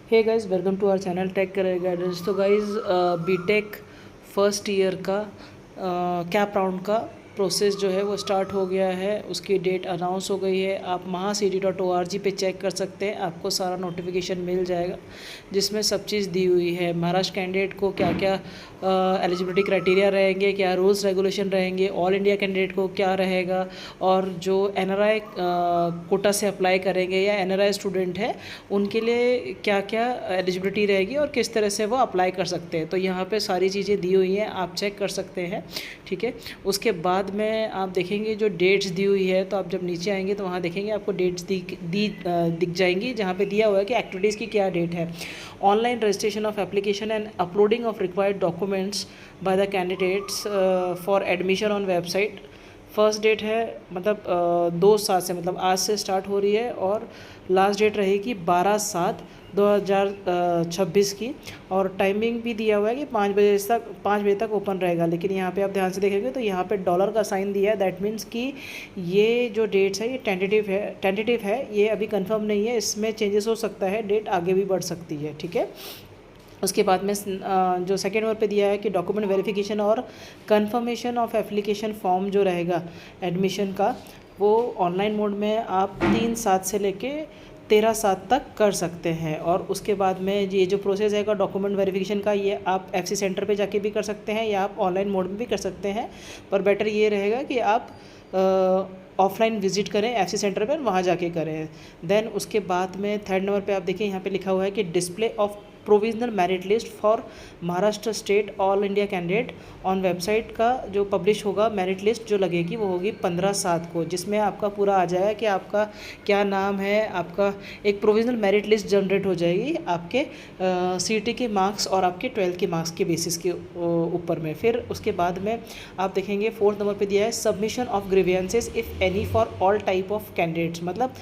Hey guys, welcome to our channel tech career guidance. तो guys, BTech first year का CAP round का process जो है वो स्टार्ट हो गया है। उसकी डेट अनाउंस हो गई है। आप महासीटी.org पे चेक कर सकते हैं, आपको सारा नोटिफिकेशन मिल जाएगा जिसमें सब चीज़ दी हुई है। महाराष्ट्र कैंडिडेट को क्या क्या एलिजिबिलिटी क्राइटेरिया रहेंगे, क्या रूल्स रेगुलेशन रहेंगे, ऑल इंडिया कैंडिडेट को क्या रहेगा, और जो एनआरआई कोटा से अप्लाई करेंगे या एनआरआई स्टूडेंट है उनके लिए क्या क्या एलिजिबिलिटी रहेगी और किस तरह से वो अप्लाई कर सकते हैं। तो यहाँ पे सारी चीज़ें दी हुई हैं, आप चेक कर सकते हैं। ठीक है, उसके बाद में आप देखेंगे जो डेट्स दी हुई है, तो आप जब नीचे आएंगे तो वहाँ देखेंगे आपको डेट्स दिख जाएंगी, जहाँ पे दिया हुआ है कि एक्टिविटीज़ की क्या डेट है। Online registration of application and uploading of required documents by the candidates for admission on website. First date है मतलब 2/7 से, मतलब आज से स्टार्ट हो रही है, और लास्ट डेट रहेगी 12/7/2026 की। और टाइमिंग भी दिया हुआ है कि 5 बजे तक ओपन रहेगा। लेकिन यहाँ पे आप ध्यान से देखेंगे तो यहाँ पे डॉलर का साइन दिया है। दैट मीन्स कि ये जो डेट्स है ये टेंटेटिव है, ये अभी कंफर्म नहीं है, इसमें चेंजेस हो सकता है, डेट आगे भी बढ़ सकती है। ठीक है, उसके बाद में जो सेकेंड नंबर पे दिया है कि डॉक्यूमेंट वेरिफिकेशन और कंफर्मेशन ऑफ एप्लीकेशन फॉर्म जो रहेगा एडमिशन का, वो ऑनलाइन मोड में आप 3/7 से लेके 13/7 तक कर सकते हैं। और उसके बाद में ये जो प्रोसेस है डॉक्यूमेंट वेरिफिकेशन का, ये आप एफसी सेंटर पे जाके भी कर सकते हैं या आप ऑनलाइन मोड में भी कर सकते हैं। पर बेटर ये रहेगा कि आप ऑफलाइन विजिट करें एफसी सेंटर पर, वहाँ जाके करें। देन उसके बाद में थर्ड नंबर पे आप देखिए यहाँ पे लिखा हुआ है कि display of provisional merit list for Maharashtra state all India candidate on website का जो पब्लिश होगा मेरिट लिस्ट जो लगेगी वो होगी 15/7 को, जिसमें आपका पूरा आ जाएगा कि आपका क्या नाम है। आपका एक प्रोविजनल मेरिट लिस्ट जनरेट हो जाएगी आपके सीटी के मार्क्स और आपके 12th के मार्क्स के बेसिस के ऊपर में। फिर उसके बाद में आप देखेंगे फोर्थ नंबर पे दिया है submission of grievances if any for all type of candidates. मतलब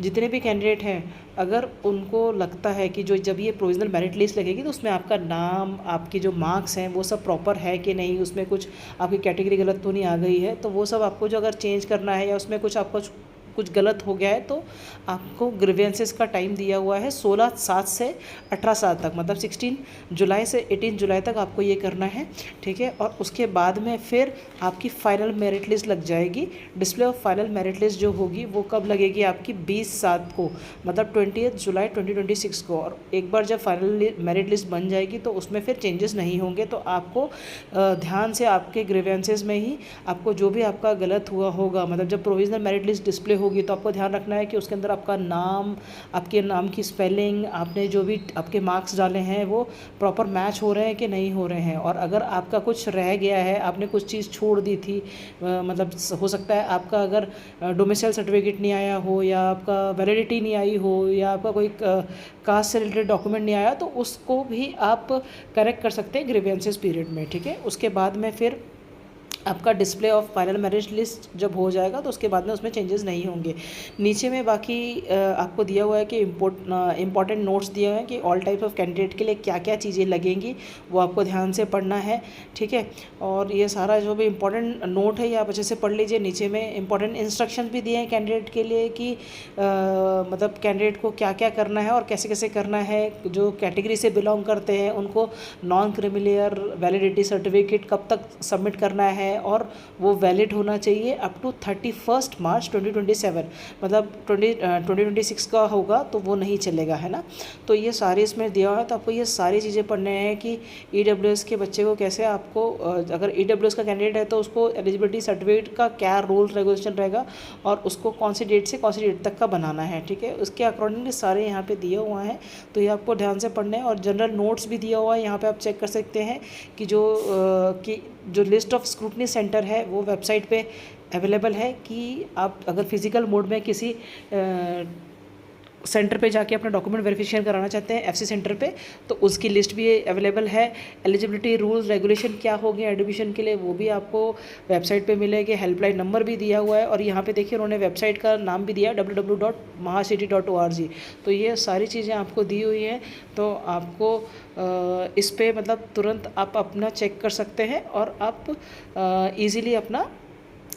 जितने भी कैंडिडेट हैं, अगर उनको लगता है कि जो जब ये प्रोविजनल मेरिट लिस्ट लगेगी तो उसमें आपका नाम, आपके जो मार्क्स हैं वो सब प्रॉपर है कि नहीं, उसमें कुछ आपकी कैटेगरी गलत तो नहीं आ गई है, तो वो सब आपको जो अगर चेंज करना है या उसमें कुछ आपको कुछ गलत हो गया है तो आपको ग्रीवियंसेस का टाइम दिया हुआ है 16/7 से 18/7 तक, मतलब 16 जुलाई से 18 जुलाई तक आपको ये करना है। ठीक है, और उसके बाद में फिर आपकी फ़ाइनल मेरिट लिस्ट लग जाएगी। Display of final merit list जो होगी वो कब लगेगी आपकी 20/7 को, मतलब 20 जुलाई 2026 को। और एक बार जब फाइनल मेरिट लिस्ट बन जाएगी तो उसमें फिर चेंजेस नहीं होंगे। तो आपको ध्यान से आपके ग्रीवियंसेस में ही आपको जो भी आपका गलत हुआ होगा, मतलब जब प्रोविजनल मेरिट लिस्ट डिस्प्ले होगी तो आपको ध्यान रखना है कि उसके अंदर आपका नाम, आपके नाम की स्पेलिंग, आपने जो भी आपके मार्क्स डाले हैं वो प्रॉपर मैच हो रहे हैं कि नहीं हो रहे हैं। और अगर आपका कुछ रह गया है, आपने कुछ चीज़ छोड़ दी थी, मतलब हो सकता है आपका अगर डोमिसाइल सर्टिफिकेट नहीं आया हो, या आपका वैलिडिटी नहीं आई हो, या आपका कोई कास्ट से रिलेटेड डॉक्यूमेंट नहीं आया, तो उसको भी आप करेक्ट कर सकते हैं ग्रीवियंसेस पीरियड में। ठीक है, उसके बाद में फिर आपका display of final merit list जब हो जाएगा तो उसके बाद में उसमें चेंजेस नहीं होंगे। नीचे में बाकी आपको दिया हुआ है कि इम्पॉर्टेंट नोट्स दिए हुए हैं कि ऑल टाइप्स ऑफ कैंडिडेट के लिए क्या क्या चीज़ें लगेंगी, वो आपको ध्यान से पढ़ना है। ठीक है, और ये सारा जो भी इम्पॉर्टेंट नोट है ये आप अच्छे से पढ़ लीजिए। नीचे में इम्पॉर्टेंट इंस्ट्रक्शन भी दिए हैं कैंडिडेट के लिए कि मतलब कैंडिडेट को क्या क्या करना है और कैसे कैसे करना है। जो कैटेगरी से बिलोंग करते हैं उनको नॉन क्रिमिलियर वैलिडिटी सर्टिफिकेट कब तक सबमिट करना है, और वो वैलिड होना चाहिए अप टू 31 मार्च 2027, मतलब 2026 का होगा तो वो नहीं चलेगा, है ना। तो ये सारे इसमें दिया हुआ है, तो आपको ये सारी चीज़ें पढ़ने हैं कि ईडब्ल्यूएस के बच्चे को कैसे आपको, अगर ईडब्ल्यूएस का कैंडिडेट है तो उसको एलिजिबिलिटी सर्टिफिकेट का क्या रूल रेगुलेशन रहेगा और उसको कौन सी डेट से कौन सी डेट तक का बनाना है। ठीक है, उसके अकॉर्डिंगली सारे यहाँ पे दिए हुए हैं, तो ये आपको ध्यान से पढ़ने हैं। और जनरल नोट्स भी दिया हुआ है, यहाँ पे आप चेक कर सकते हैं कि जो लिस्ट ऑफ स्क्रूटनी सेंटर है वो वेबसाइट पे अवेलेबल है, कि आप अगर फिज़िकल मोड में किसी सेंटर पे जाके अपना डॉक्यूमेंट वेरिफिकेशन कराना चाहते हैं एफसी सेंटर पे, तो उसकी लिस्ट भी अवेलेबल है। एलिजिबिलिटी रूल्स रेगुलेशन क्या होगी एडमिशन के लिए वो भी आपको वेबसाइट पे मिलेगी। हेल्पलाइन नंबर भी दिया हुआ है, और यहाँ पे देखिए उन्होंने वेबसाइट का नाम भी दिया www.mahacity.org। तो ये सारी चीज़ें आपको दी हुई हैं, तो आपको इस पे मतलब तुरंत आप अपना चेक कर सकते हैं और आप ईज़िली अपना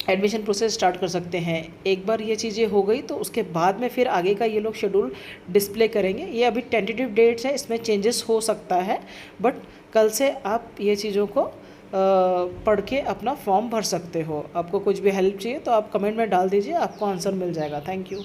एडमिशन प्रोसेस स्टार्ट कर सकते हैं। एक बार ये चीज़ें हो गई तो उसके बाद में फिर आगे का ये लोग शेड्यूल डिस्प्ले करेंगे। ये अभी टेंटेटिव डेट्स है, इसमें चेंजेस हो सकता है, बट कल से आप ये चीज़ों को पढ़ के अपना फॉर्म भर सकते हो। आपको कुछ भी हेल्प चाहिए तो आप कमेंट में डाल दीजिए, आपको आंसर मिल जाएगा। Thank you.